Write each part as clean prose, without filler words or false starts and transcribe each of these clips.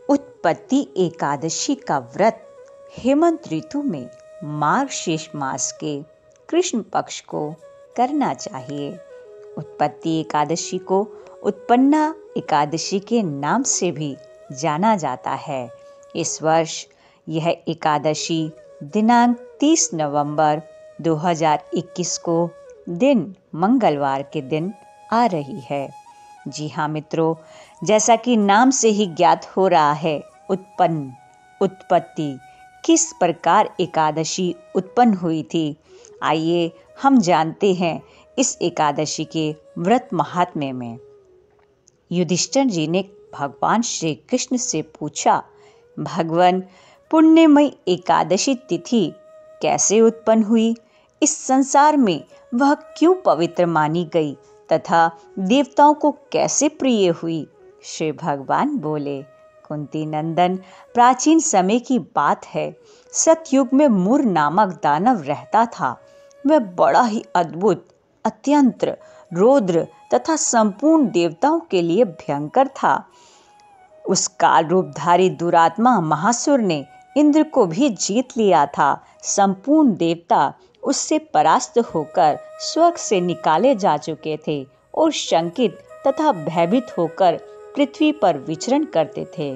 उत्पत्ति एकादशी का व्रत हेमंत ऋतु में मार्गशीर्ष मास के कृष्ण पक्ष को करना चाहिए। उत्पत्ति एकादशी को उत्पन्ना एकादशी के नाम से भी जाना जाता है। इस वर्ष यह एकादशी दिनांक 30 नवंबर 2021 को दिन मंगलवार के दिन आ रही है। जी हाँ मित्रों, जैसा कि नाम से ही ज्ञात हो रहा है, उत्पत्ति किस प्रकार एकादशी उत्पन्न हुई थी, आइए हम जानते हैं इस एकादशी के व्रत महात्म्य में। युधिष्ठिर जी ने भगवान श्री कृष्ण से पूछा, भगवान, पुण्यमयी एकादशी तिथि कैसे उत्पन्न हुई? इस संसार में वह क्यों पवित्र मानी गई तथा देवताओं को कैसे प्रिय हुई? श्री भगवान बोले, कुंती नंदन, प्राचीन समय की बात है। सतयुग में मुर नामक दानव रहता था। वह बड़ा ही अद्भुत, अत्यंत रौद्र तथा संपूर्ण देवताओं के लिए भयंकर था। उस काल रूपधारी दुरात्मा महासुर ने इंद्र को भी जीत लिया था। संपूर्ण देवता उससे परास्त होकर स्वर्ग से निकाले जा चुके थे और शंकित तथा भयभीत होकर पृथ्वी पर विचरण करते थे।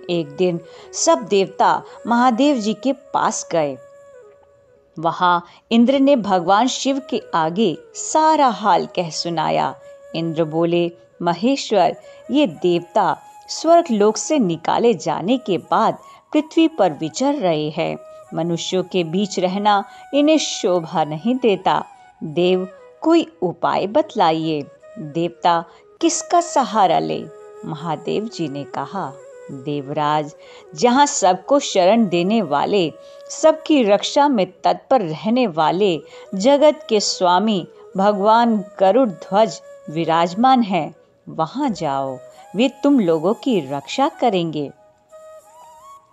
एक दिन सब देवता महादेव जी के पास गए। वहां इंद्र ने भगवान शिव के आगे सारा हाल कह सुनाया। इंद्र बोले, महेश्वर, ये देवता स्वर्ग लोक से निकाले जाने के बाद पृथ्वी पर विचर रहे हैं। मनुष्यों के बीच रहना इन्हें शोभा नहीं देता। देव, कोई उपाय बतलाइए। देवता किसका सहारा ले? महादेव जी ने कहा, देवराज, जहाँ सबको शरण देने वाले, सबकी रक्षा में तत्पर रहने वाले जगत के स्वामी भगवान गरुड़ ध्वज विराजमान हैं, वहां जाओ, वे तुम लोगों की रक्षा करेंगे।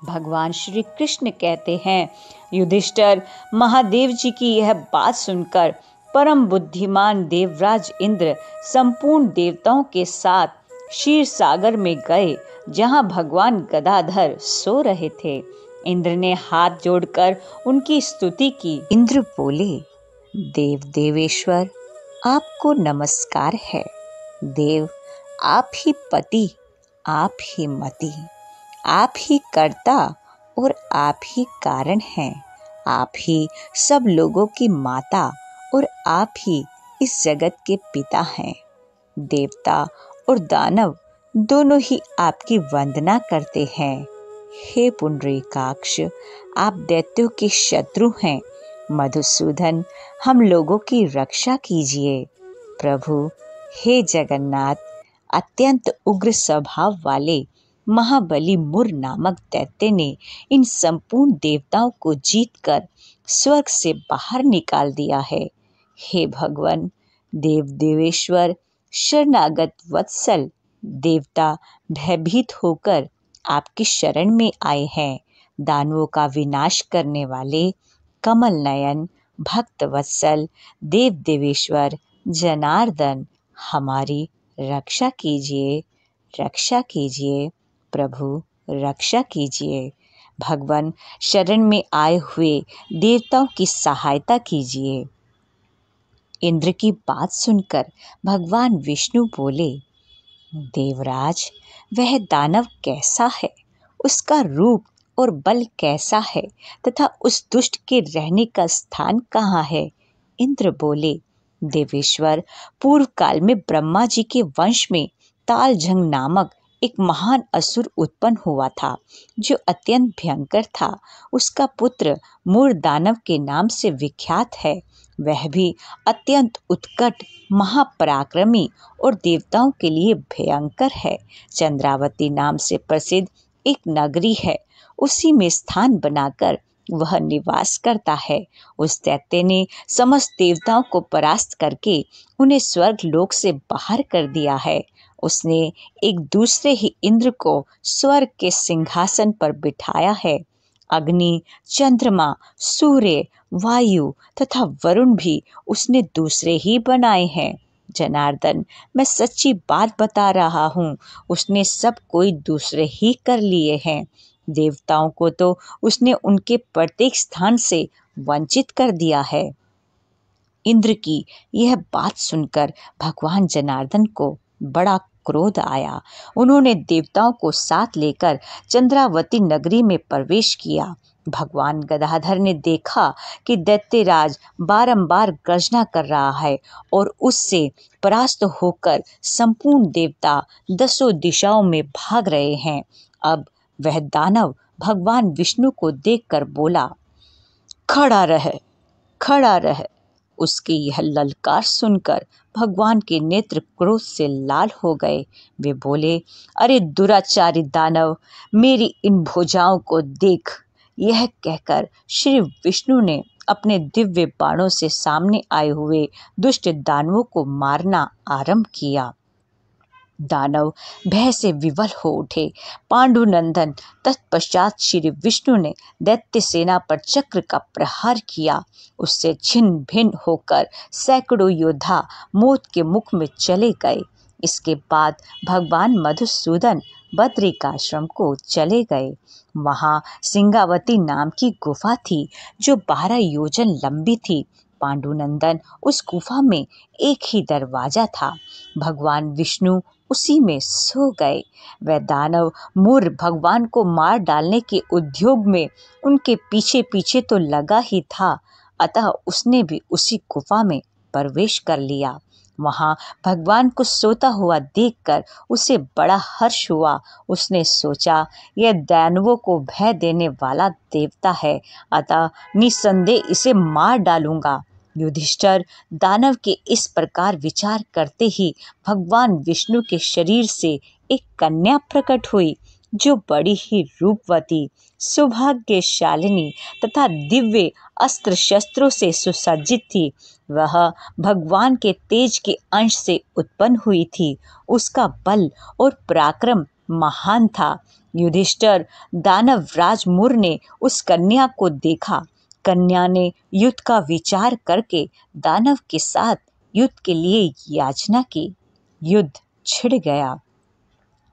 भगवान श्री कृष्ण कहते हैं, युधिष्ठिर, महादेव जी की यह बात सुनकर परम बुद्धिमान देवराज इंद्र संपूर्ण देवताओं के साथ क्षीर सागर में गए, जहां भगवान गदाधर सो रहे थे। इंद्र ने हाथ जोड़कर उनकी स्तुति की। इंद्र बोले, देव देवेश्वर, आपको नमस्कार है। देव, आप ही पति, आप ही मति, आप ही कर्ता और आप ही कारण हैं। आप ही सब लोगों की माता और आप ही इस जगत के पिता हैं। देवता और दानव दोनों ही आपकी वंदना करते हैं। हे पुंडरीकाक्ष, आप दैत्यों के शत्रु हैं। मधुसूदन, हम लोगों की रक्षा कीजिए। प्रभु, हे जगन्नाथ, अत्यंत उग्र स्वभाव वाले महाबली मुर नामक दैत्य ने इन संपूर्ण देवताओं को जीतकर स्वर्ग से बाहर निकाल दिया है। हे भगवान, देव देवेश्वर, शरणागत वत्सल देवता भयभीत होकर आपकी शरण में आए हैं। दानवों का विनाश करने वाले कमल नयन भक्त वत्सल देव देवेश्वर जनार्दन, हमारी रक्षा कीजिए, रक्षा कीजिए। प्रभु, रक्षा कीजिए। भगवान, शरण में आए हुए देवताओं की सहायता कीजिए। इंद्र की बात सुनकर भगवान विष्णु बोले, देवराज, वह दानव कैसा है, उसका रूप और बल कैसा है तथा उस दुष्ट के रहने का स्थान कहाँ है? इंद्र बोले, देवेश्वर, पूर्व काल में ब्रह्मा जी के वंश में तालझंग नामक एक महान असुर उत्पन्न हुआ था, जो अत्यंत भयंकर था। उसका पुत्र मूर दानव के नाम से विख्यात है। वह भी अत्यंत उत्कट, महापराक्रमी और देवताओं के लिए भयंकर है। चंद्रावती नाम से प्रसिद्ध एक नगरी है, उसी में स्थान बनाकर वह निवास करता है। उस दैत्य ने समस्त देवताओं को परास्त करके उन्हें स्वर्ग लोक से बाहर कर दिया है। उसने एक दूसरे ही इंद्र को स्वर्ग के सिंहासन पर बिठाया है। अग्नि, चंद्रमा, सूर्य, वायु तथा वरुण भी उसने दूसरे ही बनाए हैं। जनार्दन, मैं सच्ची बात बता रहा हूँ, उसने सब कोई दूसरे ही कर लिए हैं। देवताओं को तो उसने उनके प्रत्येक स्थान से वंचित कर दिया है। इंद्र की यह बात सुनकर भगवान जनार्दन को बड़ा क्रोध आया। उन्होंने देवताओं को साथ लेकर चंद्रावती नगरी में प्रवेश किया। भगवान गदाधर ने देखा कि दैत्यराज बारंबार गर्जना कर रहा है और उससे परास्त होकर संपूर्ण देवता दसों दिशाओं में भाग रहे हैं। अब वह दानव भगवान विष्णु को देखकर बोला, खड़ा रह, खड़ा रह। उसकी यह ललकार सुनकर भगवान के नेत्र क्रोध से लाल हो गए। वे बोले, अरे दुराचारी दानव, मेरी इन भुजाओं को देख। यह कहकर श्री विष्णु ने अपने दिव्य बाणों से सामने आए हुए दुष्ट दानवों को मारना आरंभ किया। दानव भय से विवल हो उठे। पांडुनंदन तत्पश्चात श्री विष्णु ने दैत्य सेना पर चक्र का प्रहार किया। उससे छिन्न भिन्न होकर सैकड़ों योद्धा मौत के मुख में चले गए। इसके बाद भगवान मधुसूदन बद्रिकाश्रम को चले गए। वहां सिंगावती नाम की गुफा थी जो 12 योजन लंबी थी। पांडुनंदन उस गुफा में एक ही दरवाजा था। भगवान विष्णु उसी में सो गए। वह दानव मूर्ख भगवान को मार डालने के उद्योग में उनके पीछे पीछे तो लगा ही था, अतः उसने भी उसी गुफा में प्रवेश कर लिया। वहां भगवान को सोता हुआ देखकर उसे बड़ा हर्ष हुआ। उसने सोचा, यह दानवों को भय देने वाला देवता है, अतः निसंदेह इसे मार डालूंगा। युधिष्ठिर दानव के इस प्रकार विचार करते ही भगवान विष्णु के शरीर से एक कन्या प्रकट हुई जो बड़ी ही रूपवती, सौभाग्यशालिनी तथा दिव्य अस्त्र शस्त्रों से सुसज्जित थी। वह भगवान के तेज के अंश से उत्पन्न हुई थी। उसका बल और पराक्रम महान था। युधिष्ठिर दानव राजमुर ने उस कन्या को देखा। कन्या ने युद्ध का विचार करके दानव के साथ युद्ध के लिए याचना की। युद्ध छिड़ गया।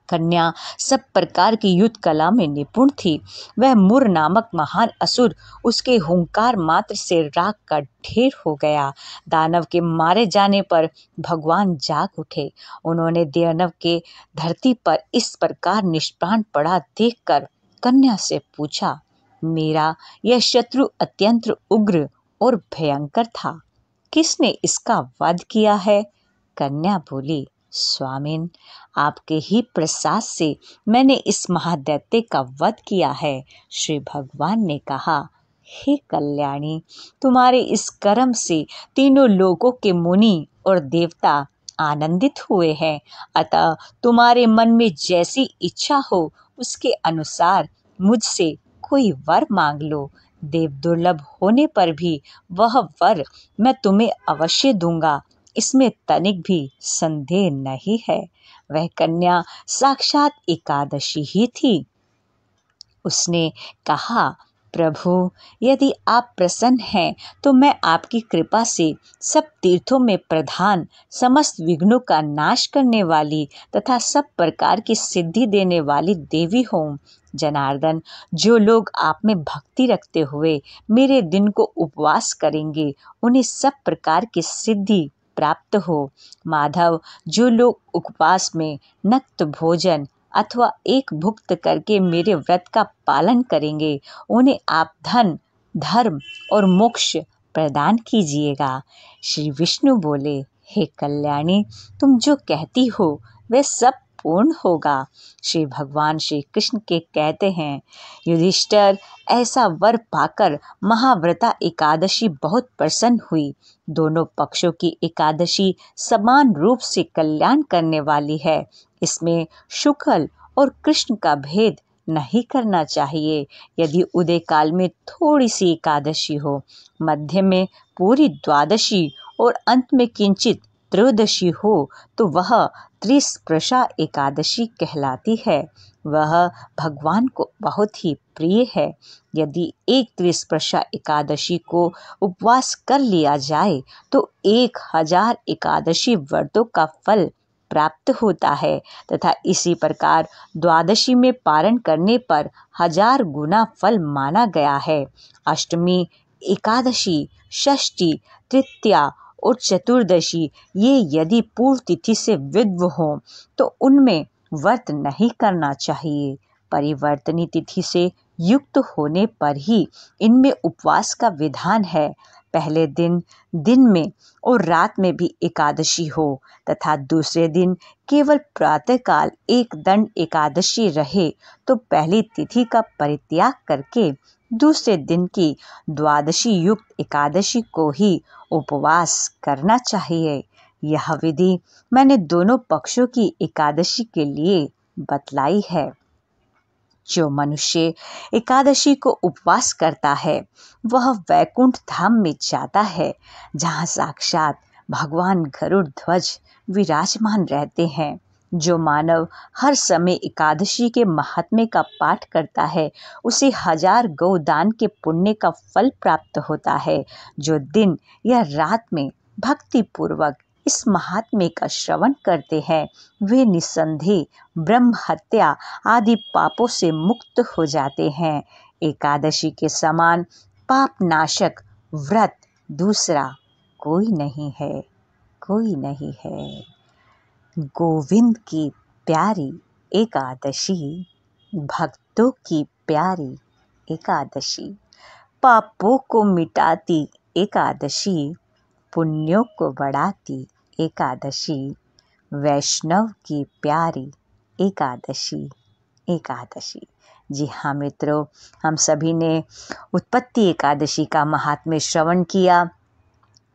कन्या सब प्रकार की युद्ध कला में निपुण थी। वह मुर नामक महान असुर उसके हुंकार मात्र से राख का ढेर हो गया। दानव के मारे जाने पर भगवान जाग उठे। उन्होंने दानव के धरती पर इस प्रकार निष्प्राण पड़ा देखकर कन्या से पूछा, मेरा यह शत्रु अत्यंत उग्र और भयंकर था, किसने इसका वध किया है? कन्या बोली, स्वामिन, आपके ही प्रसाद से मैंने इस महादैत्य का वध किया है। श्री भगवान ने कहा, हे कल्याणी, तुम्हारे इस कर्म से तीनों लोगों के मुनि और देवता आनंदित हुए हैं, अतः तुम्हारे मन में जैसी इच्छा हो उसके अनुसार मुझसे कोई वर मांग लो। देव दुर्लभ होने पर भी वह वर मैं तुम्हें अवश्य दूंगा, इसमें तनिक भी संदेह नहीं है। वह कन्या साक्षात एकादशी ही थी। उसने कहा, प्रभु, यदि आप प्रसन्न हैं तो मैं आपकी कृपा से सब तीर्थों में प्रधान, समस्त विघ्नों का नाश करने वाली तथा सब प्रकार की सिद्धि देने वाली देवी हूँ। जनार्दन, जो लोग आप में भक्ति रखते हुए मेरे दिन को उपवास करेंगे उन्हें सब प्रकार की सिद्धि प्राप्त हो। माधव, जो लोग उपवास में नक्त भोजन अथवा एक भुक्त करके मेरे व्रत का पालन करेंगे उन्हें आप धन, धर्म और मोक्ष प्रदान कीजिएगा। श्री विष्णु बोले, हे कल्याणी, तुम जो कहती हो वह सब पूर्ण होगा। श्री भगवान श्री कृष्ण के कहते हैं, युधिष्ठिर, ऐसा वर पाकर महाव्रता एकादशी बहुत प्रसन्न हुई। दोनों पक्षों की एकादशी समान रूप से कल्याण करने वाली है। इसमें शुक्ल और कृष्ण का भेद नहीं करना चाहिए। यदि उदय काल में थोड़ी सी एकादशी हो, मध्य में पूरी द्वादशी और अंत में किंचित त्रयोदशी हो तो वह त्रिस्पर्शा एकादशी कहलाती है। वह भगवान को बहुत ही प्रिय है। यदि एक त्रिस्पर्शा एकादशी को उपवास कर लिया जाए तो 1000 एकादशी व्रतों का फल प्राप्त होता है तथा इसी प्रकार द्वादशी में पारण करने पर 1000 गुना फल माना गया है। अष्टमी, एकादशी, षष्ठी, तृतीया और चतुर्दशी ये यदि पूर्व तिथि से विद्व हों तो उनमें व्रत नहीं करना चाहिए। परिवर्तनी तिथि से युक्त होने पर ही इनमें उपवास का विधान है। पहले दिन में और रात में भी एकादशी हो तथा दूसरे दिन केवल प्रातःकाल एक दंड एकादशी रहे तो पहली तिथि का परित्याग करके दूसरे दिन की द्वादशी युक्त एकादशी को ही उपवास करना चाहिए। यह विधि मैंने दोनों पक्षों की एकादशी के लिए बतलाई है। जो मनुष्य एकादशी को उपवास करता है वह वैकुंठ धाम में जाता है, जहाँ साक्षात भगवान गरुड़ ध्वज विराजमान रहते हैं। जो मानव हर समय एकादशी के महात्म्य का पाठ करता है उसे 1000 गौदान के पुण्य का फल प्राप्त होता है। जो दिन या रात में भक्ति पूर्वक इस महात्म्य का श्रवण करते हैं वे निसंदेह ब्रह्म हत्या आदि पापों से मुक्त हो जाते हैं। एकादशी के समान पाप नाशक व्रत दूसरा कोई नहीं है, कोई नहीं है। गोविंद की प्यारी एकादशी, भक्तों की प्यारी एकादशी, पापों को मिटाती एकादशी, पुण्यों को बढ़ाती एकादशी, वैष्णव की प्यारी एकादशी, एकादशी। जी हाँ मित्रों, हम सभी ने उत्पत्ति एकादशी का महात्म्य श्रवण किया।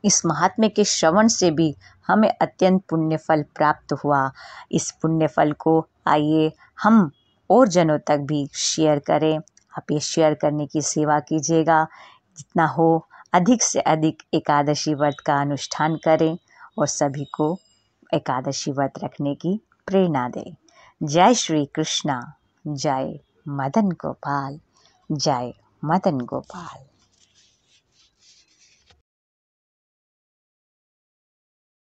इस महात्म्य के श्रवण से भी हमें अत्यंत पुण्य फल प्राप्त हुआ। इस पुण्य फल को आइए हम और जनों तक भी शेयर करें। आप ये शेयर करने की सेवा कीजिएगा। जितना हो अधिक से अधिक एकादशी व्रत का अनुष्ठान करें और सभी को एकादशी व्रत रखने की प्रेरणा दें। जय श्री कृष्णा, जय मदन गोपाल, जय मदन गोपाल।